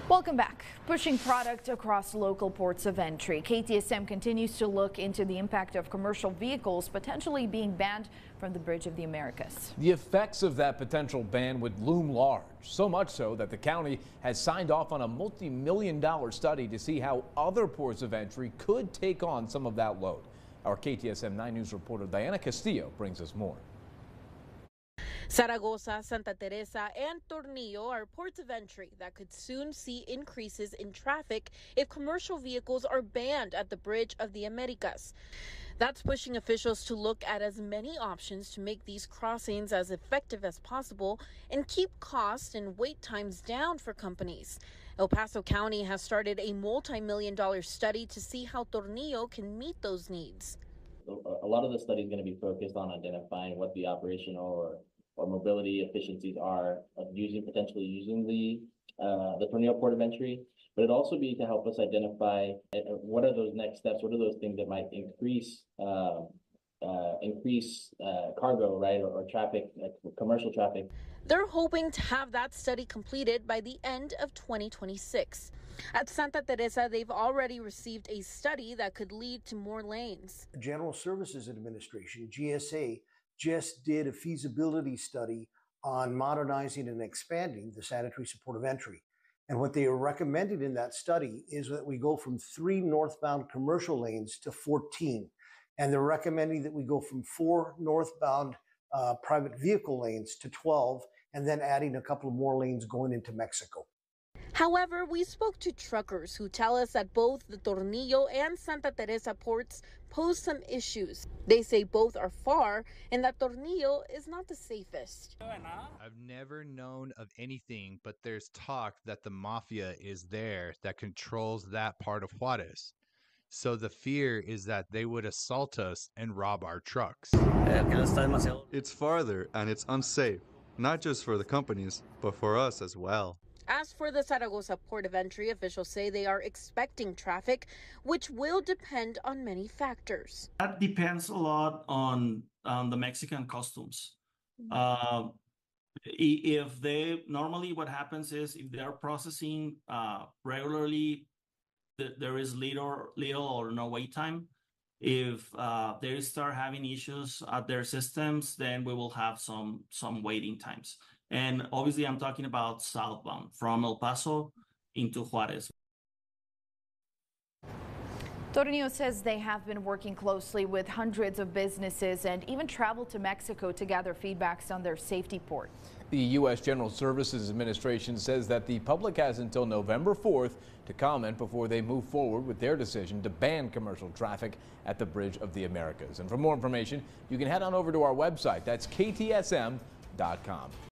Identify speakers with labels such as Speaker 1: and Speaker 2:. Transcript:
Speaker 1: Welcome back. Pushing product across local ports of entry. KTSM continues to look into the impact of commercial vehicles potentially being banned from the Bridge of the Americas.
Speaker 2: The effects of that potential ban would loom large, so much so that the county has signed off on a multi-million-dollar study to see how other ports of entry could take on some of that load. Our KTSM 9 News reporter Diana Castillo brings us more.
Speaker 3: Zaragoza, Santa Teresa, and Tornillo are ports of entry that could soon see increases in traffic if commercial vehicles are banned at the Bridge of the Americas. That's pushing officials to look at as many options to make these crossings as effective as possible and keep costs and wait times down for companies. El Paso County has started a multi-million-dollar study to see how Tornillo can meet those needs.
Speaker 4: A lot of the study is going to be focused on identifying what the operational or mobility efficiencies are of potentially using the Tornillo port of entry, but it'd also be to help us identify what are those next steps, what are those things that might increase cargo, right, or traffic, like commercial traffic.
Speaker 3: They're hoping to have that study completed by the end of 2026. At Santa Teresa, they've already received a study that could lead to more lanes.
Speaker 5: General Services Administration, GSA, just did a feasibility study on modernizing and expanding the sanitary support of entry. And what they are recommending in that study is that we go from 3 northbound commercial lanes to 14. And they're recommending that we go from 4 northbound private vehicle lanes to 12, and then adding a couple of more lanes going into Mexico.
Speaker 3: However, we spoke to truckers who tell us that both the Tornillo and Santa Teresa ports pose some issues. They say both are far and that Tornillo is not the safest.
Speaker 6: I've never known of anything, but there's talk that the mafia is there that controls that part of Juarez. So the fear is that they would assault us and rob our trucks.
Speaker 7: It's farther and it's unsafe, not just for the companies, but for us as well.
Speaker 3: As for the Zaragoza port of entry, officials say they are expecting traffic, which will depend on many factors.
Speaker 8: That depends a lot on the Mexican customs. If they normally, what happens is if they are processing regularly, there is little or no wait time. If they start having issues at their systems, then we will have some waiting times. And obviously, I'm talking about southbound from El Paso into Juarez.
Speaker 1: Tornillo says they have been working closely with hundreds of businesses and even traveled to Mexico to gather feedbacks on their safety port.
Speaker 2: The U.S. General Services Administration says that the public has until November 4th to comment before they move forward with their decision to ban commercial traffic at the Bridge of the Americas. And for more information, you can head on over to our website. That's KTSM.com.